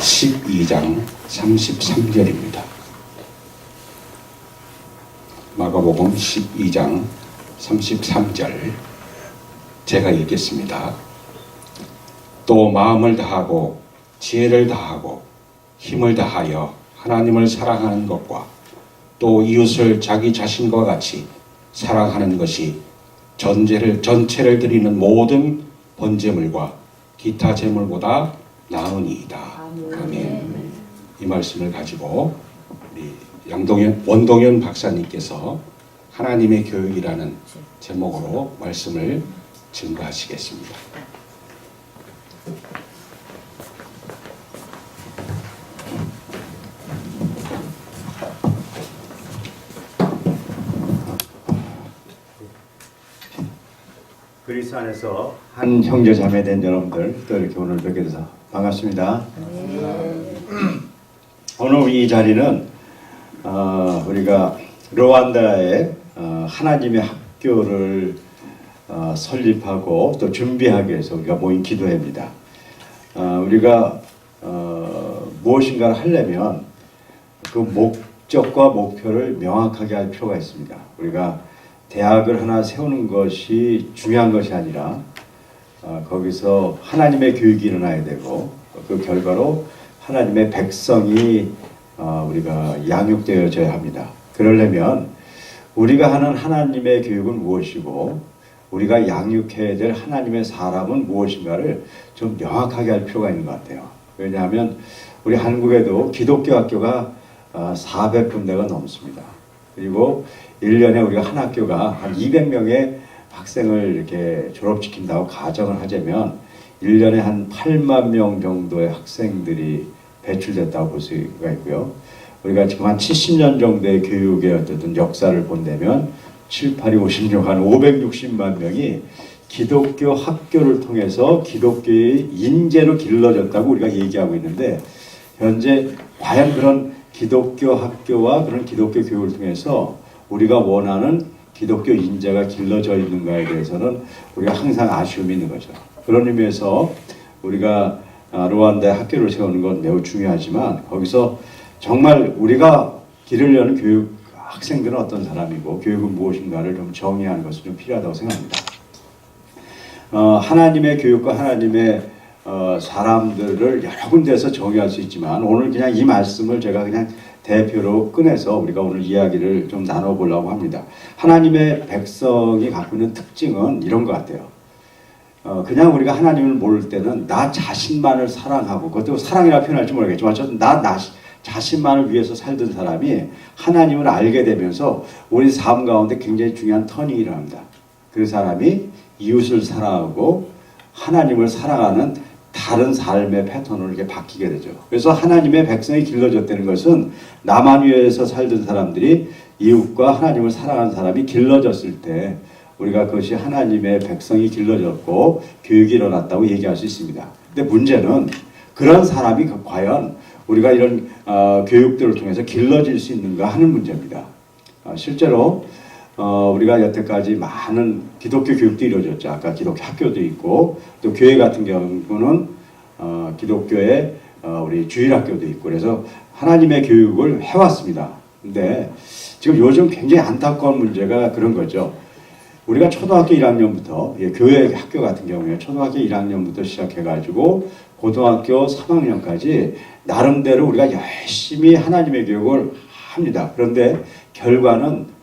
12장 33절입니다. 마가복음 12장 33절 제가 읽겠습니다. 또 마음을 다하고 지혜를 다하고 힘을 다하여 하나님을 사랑하는 것과 또 이웃을 자기 자신과 같이 사랑하는 것이 전체를 드리는 모든 번제물과 기타 제물보다 나으니이다. 아멘. 이 말씀을 가지고 우리 원동현 박사님께서 하나님의 교육이라는 제목으로 말씀을 증거하시겠습니다. 그리스도 안에서 한 형제 자매된 여러분들 또 이렇게 오늘 뵙게 돼서 반갑습니다. 오늘 이 자리는 우리가 르완다에 하나님의 학교를 설립하고 또 준비하기 위해서 우리가 모인 기도회입니다. 우리가 무엇인가를 하려면 그 목적과 목표를 명확하게 할 필요가 있습니다. 우리가 대학을 하나 세우는 것이 중요한 것이 아니라 거기서 하나님의 교육이 일어나야 되고 그 결과로 하나님의 백성이 우리가 양육되어져야 합니다. 그러려면 우리가 하는 하나님의 교육은 무엇이고 우리가 양육해야 될 하나님의 사람은 무엇인가를 좀 명확하게 할 필요가 있는 것 같아요. 왜냐하면 우리 한국에도 기독교 학교가 400군데가 넘습니다. 그리고 1년에 우리가 한 학교가 한 200명의 학생을 이렇게 졸업시킨다고 가정을 하자면 1년에 한 8만 명 정도의 학생들이 배출됐다고 볼 수가 있고요. 우리가 지금 한 70년 정도의 교육의 어떤 역사를 본다면 7, 8, 2, 56, 한 560만 명이 기독교 학교를 통해서 기독교의 인재로 길러졌다고 우리가 얘기하고 있는데 현재 과연 그런 기독교 학교와 그런 기독교 교육을 통해서 우리가 원하는 기독교 인재가 길러져 있는가에 대해서는 우리가 항상 아쉬움이 있는 거죠. 그런 의미에서 우리가 르완다에 학교를 세우는 건 매우 중요하지만 거기서 정말 우리가 기르려는 교육 학생들은 어떤 사람이고 교육은 무엇인가를 좀 정의하는 것이 좀 필요하다고 생각합니다. 하나님의 교육과 하나님의 사람들을 여러 군데에서 정의할 수 있지만 오늘 그냥 이 말씀을 제가 그냥 대표로 꺼내서 우리가 오늘 이야기를 좀 나눠보려고 합니다. 하나님의 백성이 갖고 있는 특징은 이런 것 같아요. 그냥 우리가 하나님을 모를 때는 나 자신만을 사랑하고 그것도 사랑이라 표현할지 모르겠지만 나 자신만을 위해서 살던 사람이 하나님을 알게 되면서 우리 삶 가운데 굉장히 중요한 터닝이 일어납니다. 그 사람이 이웃을 사랑하고 하나님을 사랑하는 다른 삶의 패턴으로 이렇게 바뀌게 되죠. 그래서 하나님의 백성이 길러졌다는 것은 나만 위해서 살던 사람들이 이웃과 하나님을 사랑하는 사람이 길러졌을 때 우리가 그것이 하나님의 백성이 길러졌고 교육이 일어났다고 얘기할 수 있습니다. 근데 문제는 그런 사람이 과연 우리가 이런 교육들을 통해서 길러질 수 있는가 하는 문제입니다. 실제로 우리가 여태까지 많은 기독교 교육도 이루어졌죠. 아까 기독교 학교도 있고 또 교회 같은 경우는 기독교의 우리 주일학교도 있고 그래서 하나님의 교육을 해왔습니다. 근데 지금 요즘 굉장히 안타까운 문제가 그런 거죠. 우리가 초등학교 1학년부터 교회 학교 같은 경우에 초등학교 1학년부터 시작해가지고 고등학교 3학년까지 나름대로 우리가 열심히 하나님의 교육을 합니다. 그런데 결과는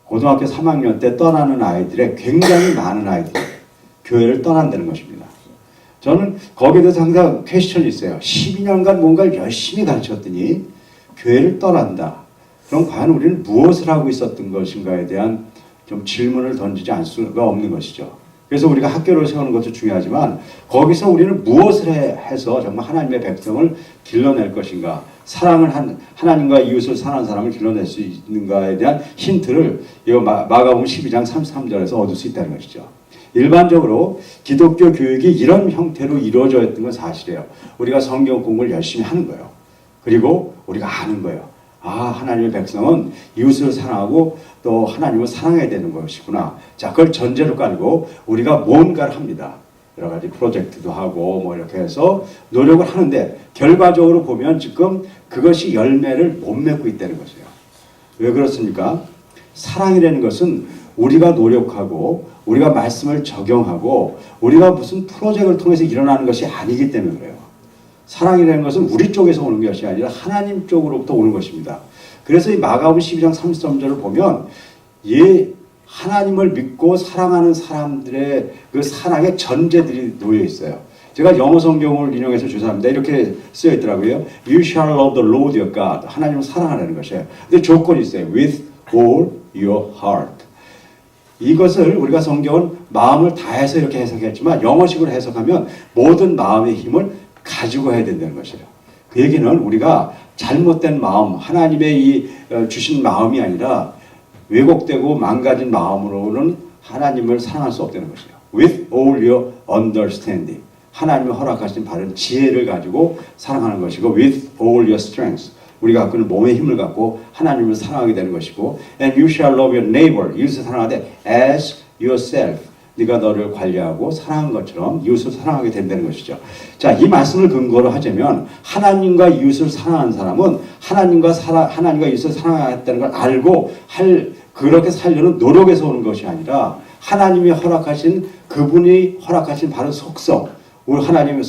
고등학교 3학년 때 떠나는 아이들의 굉장히 많은 아이들이 교회를 떠난다는 것입니다. 저는 거기에 대해서 항상 퀘스천이 있어요. 12년간 뭔가를 열심히 가르쳤더니 교회를 떠난다. 그럼 과연 우리는 무엇을 하고 있었던 것인가에 대한 좀 질문을 던지지 않을 수가 없는 것이죠. 그래서 우리가 학교를 세우는 것도 중요하지만 거기서 우리는 무엇을 해서 정말 하나님의 백성을 길러낼 것인가, 사랑을 한 하나님과 이웃을 사랑하는 사람을 길러낼 수 있는가에 대한 힌트를 이 마가복음 12장 33절에서 얻을 수 있다는 것이죠. 일반적으로 기독교 교육이 이런 형태로 이루어져 있던 건 사실이에요. 우리가 성경 공부를 열심히 하는 거예요. 그리고 우리가 아는 거예요. 하나님의 백성은 이웃을 사랑하고 또 하나님을 사랑해야 되는 것이구나. 자, 그걸 전제로 깔고 우리가 뭔가를 합니다. 여러 가지 프로젝트도 하고 뭐 이렇게 해서 노력을 하는데 결과적으로 보면 지금 그것이 열매를 못 맺고 있다는 것이에요. 왜 그렇습니까? 사랑이라는 것은 우리가 노력하고 우리가 말씀을 적용하고 우리가 무슨 프로젝트를 통해서 일어나는 것이 아니기 때문에 그래요. 사랑이라는 것은 우리 쪽에서 오는 것이 아니라 하나님 쪽으로부터 오는 것입니다. 그래서 이 마가복음 12장 33절을 보면 하나님을 믿고 사랑하는 사람들의 그 사랑의 전제들이 놓여 있어요. 제가 영어 성경을 인용해서 죄송합니다. 이렇게 쓰여 있더라고요. You shall love the Lord your God. 하나님을 사랑하라는 것이에요. 근데 조건이 있어요. With all your heart. 이것을 우리가 성경은 마음을 다해서 이렇게 해석했지만 영어식으로 해석하면 모든 마음의 힘을 가지고 해야 된다는 것이에요. 그 얘기는 우리가 잘못된 마음, 하나님의 주신 마음이 아니라 왜곡되고 망가진 마음으로는 하나님을 사랑할 수 없다는 것이에요. With all your understanding. 하나님이 허락하신 바른 지혜를 가지고 사랑하는 것이고 with all your strength. 우리가 갖고 있는 몸의 힘을 갖고 하나님을 사랑하게 되는 것이고 and you shall love your neighbor. 이웃을 사랑하되 as yourself. 네가 너를 관리하고 사랑한 것처럼 이웃을 사랑하게 된다는 것이죠. 자, 이 말씀을 근거로 하자면 하나님과 이웃을 사랑하는 사람은 하나님과 이웃을 사랑하겠다는 걸 알고 그렇게 살려는 노력에서 오는 것이 아니라 하나님이 허락하신 그분이 허락하신 바른 속성, 우리 하나님이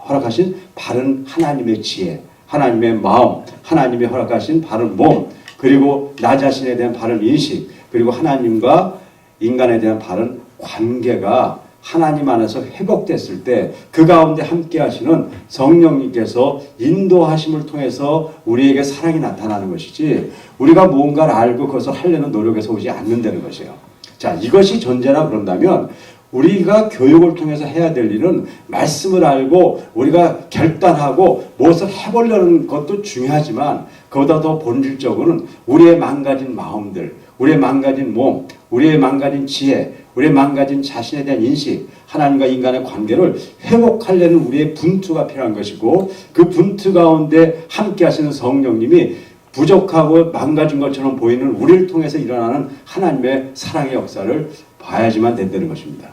허락하신 바른 하나님의 지혜, 하나님의 마음, 하나님이 허락하신 바른 몸, 그리고 나 자신에 대한 바른 인식, 그리고 하나님과 인간에 대한 바른 관계가 하나님 안에서 회복됐을 때 그 가운데 함께 하시는 성령님께서 인도하심을 통해서 우리에게 사랑이 나타나는 것이지 우리가 무언가를 알고 그것을 하려는 노력에서 오지 않는다는 것이에요. 자, 이것이 전제라 그런다면 우리가 교육을 통해서 해야 될 일은 말씀을 알고 우리가 결단하고 무엇을 해보려는 것도 중요하지만 그보다 더 본질적으로는 우리의 망가진 마음들, 우리의 망가진 몸, 우리의 망가진 지혜, 우리의 망가진 자신에 대한 인식, 하나님과 인간의 관계를 회복하려는 우리의 분투가 필요한 것이고 그 분투 가운데 함께 하시는 성령님이 부족하고 망가진 것처럼 보이는 우리를 통해서 일어나는 하나님의 사랑의 역사를 봐야지만 된다는 것입니다.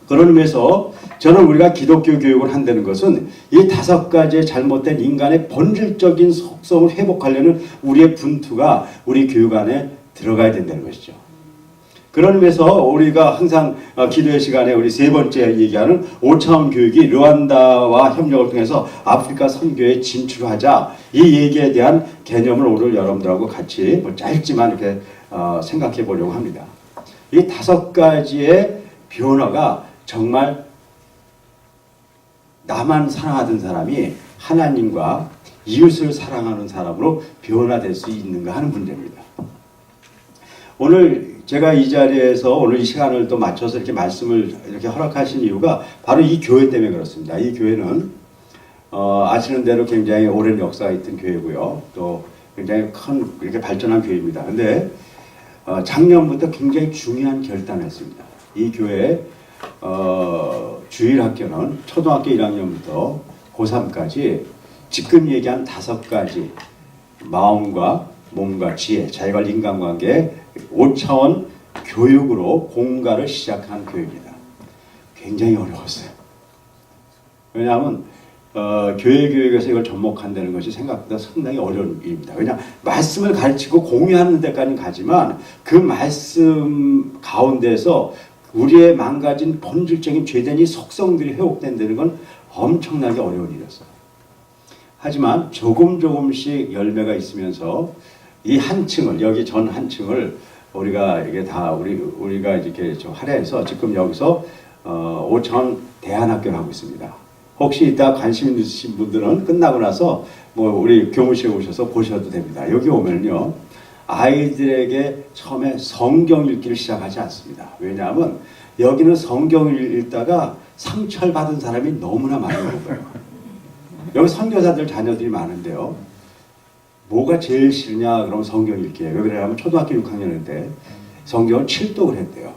그런 의미에서 저는 우리가 기독교 교육을 한다는 것은 이 5가지의 잘못된 인간의 본질적인 속성을 회복하려는 우리의 분투가 우리 교육 안에 들어가야 된다는 것이죠. 그런 의미에서 우리가 항상 기도의 시간에 우리 3번째 얘기하는 5차원 교육이 르완다와 협력을 통해서 아프리카 선교에 진출하자 이 얘기에 대한 개념을 오늘 여러분들하고 같이 짧지만 이렇게 생각해 보려고 합니다. 이 5가지의 변화가 정말 나만 사랑하던 사람이 하나님과 이웃을 사랑하는 사람으로 변화될 수 있는가 하는 문제입니다. 오늘 제가 이 자리에서 오늘 이 시간을 또 맞춰서 이렇게 말씀을 이렇게 허락하신 이유가 바로 이 교회 때문에 그렇습니다. 이 교회는 아시는 대로 굉장히 오랜 역사가 있던 교회고요. 또 굉장히 큰 이렇게 발전한 교회입니다. 근데 작년부터 굉장히 중요한 결단을 했습니다. 이 교회 주일학교는 초등학교 1학년부터 고3까지 지금 얘기한 5가지 마음과 몸과 지혜, 자기관리 인간관계 5차원 교육으로 공가를 시작한 교회입니다. 굉장히 어려웠어요. 왜냐하면 교회 교육에서 이걸 접목한다는 것이 생각보다 상당히 어려운 일입니다. 왜냐하면 말씀을 가르치고 공유하는 데까지는 가지만 그 말씀 가운데서 우리의 망가진 본질적인 죄된 이 속성들이 회복된다는 건 엄청나게 어려운 일이었어요. 하지만 조금씩 열매가 있으면서 이 한 층을 여기 전 한 층을 우리가 이게 다 우리가 이렇게 좀 할애해서 지금 여기서 5차원 대안학교를 하고 있습니다. 혹시 이따 관심 있으신 분들은 끝나고 나서 우리 교무실에 오셔서 보셔도 됩니다. 여기 오면요 아이들에게 처음에 성경 읽기를 시작하지 않습니다. 왜냐하면 여기는 성경을 읽다가 상처를 받은 사람이 너무나 많은 거예요. 여기 선교사들 자녀들이 많은데요. 뭐가 제일 싫냐 그러면 성경 읽기예요. 왜 그러냐면 초등학교 6학년 때 성경을 7독을 했대요.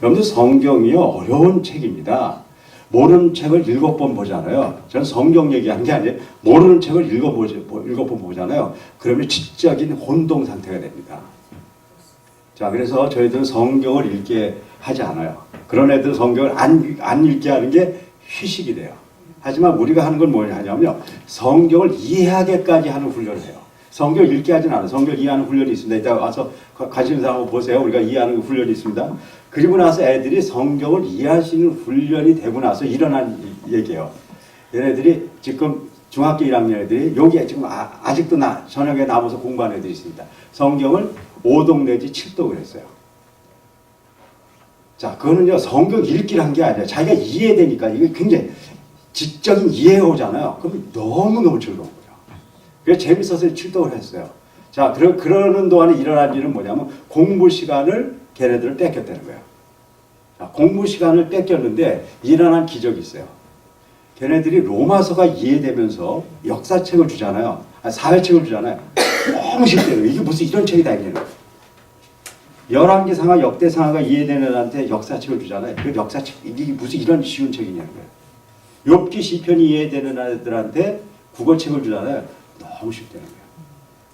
여러분들 성경이요 어려운 책입니다. 모르는 책을 7번 보잖아요. 저는 성경 얘기하는 게 아니에요. 모르는 책을 7번 보잖아요. 그러면 지적인 혼동 상태가 됩니다. 자, 그래서 저희들은 성경을 읽게 하지 않아요. 그런 애들 성경을 안 읽게 하는 게 휴식이 돼요. 하지만 우리가 하는 건 뭐냐면 성경을 이해하게까지 하는 훈련을 해요. 성경 읽게 하진 않아요. 성경 이해하는 훈련이 있습니다. 이따 와서 관심 있는 사람 보세요. 우리가 이해하는 훈련이 있습니다. 그리고 나서 애들이 성경을 이해할 수 있는 훈련이 되고 나서 일어난 얘기예요. 얘네들이 지금 중학교 1학년 애들이 여기에 지금 아직도 저녁에 남아서 공부하는 애들이 있습니다. 성경을 5독 내지 7독을 했어요. 자, 그거는요, 성경 읽기를 한 게 아니라 자기가 이해되니까 이게 굉장히 지적인 이해가 오잖아요. 그럼 너무너무 즐거운 거예요. 그래서 재밌어서 7독을 했어요. 자, 그러는 동안에 일어난 일은 뭐냐면 공부 시간을 걔네들을 뺏겼다는 거예요. 자, 공부 시간을 뺏겼는데 일어난 기적이 있어요. 걔네들이 로마서가 이해되면서 역사책을 주잖아요. 사회책을 주잖아요. 너무 쉽대요. 이게 무슨 이런 책이다 이게. 열왕기상하 역대상하가 이해되는 애한테 역사책을 주잖아요. 그 역사책 이게 무슨 이런 쉬운 책이냐는 거예요. 욥기 시편이 이해되는 애들한테 국어책을 주잖아요. 너무 쉽다는 거예요.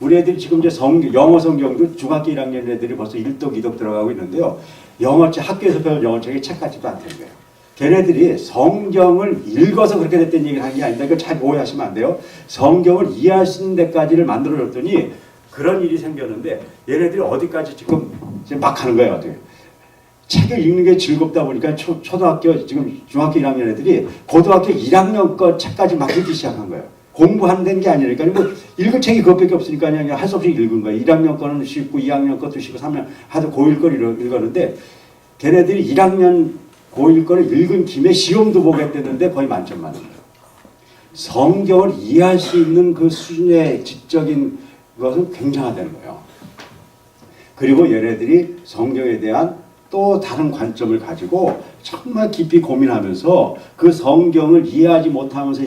우리 애들이 지금 이제 영어 성경도 중학교 1학년 애들이 벌써 1독, 2독 들어가고 있는데요. 영어책 학교에서 배운 영어책이 책 같지도 않다는 거예요. 걔네들이 성경을 읽어서 그렇게 됐다는 얘기를 하는 게 아니다. 이거 잘 오해하시면 안 돼요. 성경을 이해할 수 있는 데까지를 만들어줬더니 그런 일이 생겼는데 얘네들이 어디까지 지금 막 하는 거예요. 어떻게. 책을 읽는 게 즐겁다 보니까 초등학교 지금 중학교 1학년 애들이 고등학교 1학년 거 책까지 막 읽기 시작한 거예요. 공부한다는 게 아니니까 뭐 읽을 책이 그것밖에 없으니까 그냥 할 수 없이 읽은 거예요. 1학년 거는 쉽고 2학년 것도 쉽고 3학년 하도 고1 거를 읽었는데 걔네들이 1학년 고1 거를 읽은 김에 시험도 보겠다는데 거의 만점 맞는 거예요. 성경을 이해할 수 있는 그 수준의 지적인 것은 굉장하다는 거예요. 그리고 얘네들이 성경에 대한 또 다른 관점을 가지고 정말 깊이 고민하면서 그 성경을 이해하지 못하면서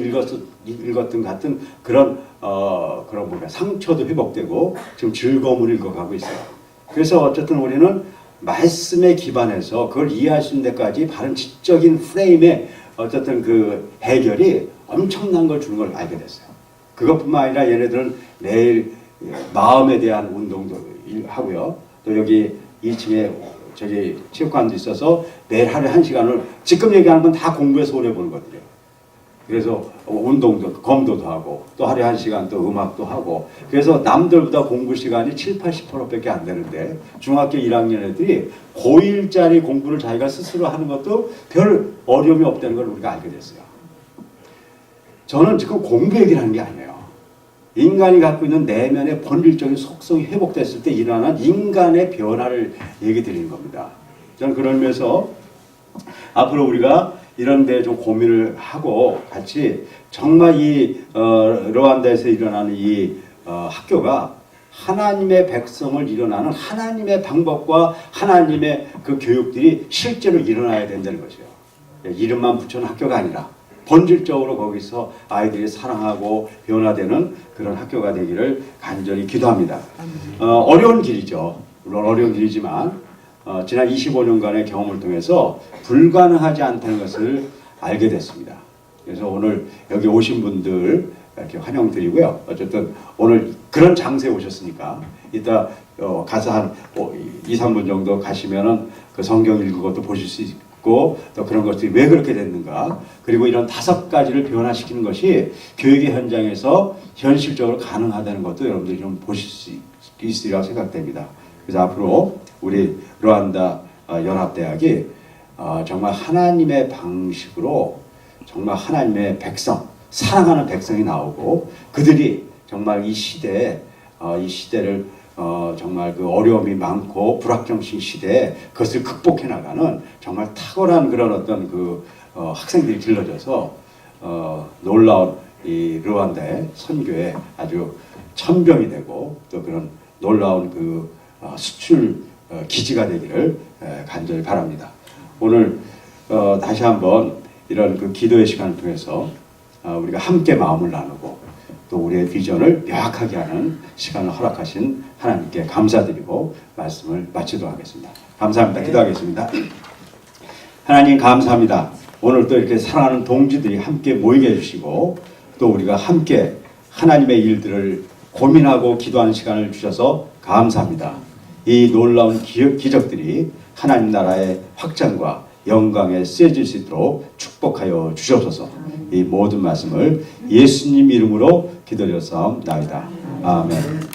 읽었던 같은 그런 상처도 회복되고 지금 즐거움을 읽어가고 있어요. 그래서 어쨌든 우리는 말씀에 기반해서 그걸 이해할 수 있는 데까지 바른 지적인 프레임의 어쨌든 그 해결이 엄청난 걸 주는 걸 알게 됐어요. 그것뿐만 아니라 얘네들은 매일 마음에 대한 운동도 하고요. 또 여기 2층에 저기 체육관도 있어서 매일 하루에 1시간을 지금 얘기하는 건 다 공부해서 오래 보는 것들이에요. 그래서 운동도 검도도 하고 또 하루에 1시간 또 음악도 하고 그래서 남들보다 공부 시간이 70-80%밖에 안 되는데 중학교 1학년 애들이 고1짜리 공부를 자기가 스스로 하는 것도 별 어려움이 없다는 걸 우리가 알게 됐어요. 저는 지금 공부 얘기를 하는 게 아니에요. 인간이 갖고 있는 내면의 본질적인 속성이 회복됐을 때 일어나는 인간의 변화를 얘기 드리는 겁니다. 저는 그런 의미에서 앞으로 우리가 이런 데 좀 고민을 하고 같이 정말 이 르완다에서 일어나는 이 학교가 하나님의 백성을 일어나는 하나님의 방법과 하나님의 그 교육들이 실제로 일어나야 된다는 것이에요. 이름만 붙여놓은 학교가 아니라 본질적으로 거기서 아이들이 사랑하고 변화되는 그런 학교가 되기를 간절히 기도합니다. 어려운 길이죠. 물론 어려운 길이지만 지난 25년간의 경험을 통해서 불가능하지 않다는 것을 알게 됐습니다. 그래서 오늘 여기 오신 분들 이렇게 환영드리고요. 어쨌든 오늘 그런 장소에 오셨으니까 이따 가서 한 2-3분 정도 가시면은 그 성경 읽은 것도 보실 수 있고 또 그런 것들이 왜 그렇게 됐는가 그리고 이런 5가지를 변화시키는 것이 교육의 현장에서 현실적으로 가능하다는 것도 여러분들이 좀 보실 수 있으리라고 생각됩니다. 그래서 앞으로 우리 르완다 연합대학이 정말 하나님의 방식으로 정말 하나님의 백성, 사랑하는 백성이 나오고 그들이 정말 이 시대를 정말 그 어려움이 많고 불확정성 시대에 그것을 극복해 나가는 정말 탁월한 그런 어떤 그 학생들이 길러져서 놀라운 이 르완다의 선교에 아주 천병이 되고 또 그런 놀라운 그 수출 기지가 되기를 간절히 바랍니다. 오늘 다시 한번 이런 그 기도의 시간을 통해서 우리가 함께 마음을 나누고 또 우리의 비전을 명확하게 하는 시간을 허락하신 하나님께 감사드리고 말씀을 마치도록 하겠습니다. 감사합니다. 기도하겠습니다. 하나님 감사합니다. 오늘 또 이렇게 사랑하는 동지들이 함께 모이게 해주시고 또 우리가 함께 하나님의 일들을 고민하고 기도하는 시간을 주셔서 감사합니다. 이 놀라운 기적들이 하나님 나라의 확장과 영광에 쓰여질 수 있도록 축복하여 주시옵소서. 이 모든 말씀을 예수님 이름으로 기도드렸사옵나이다. 아멘.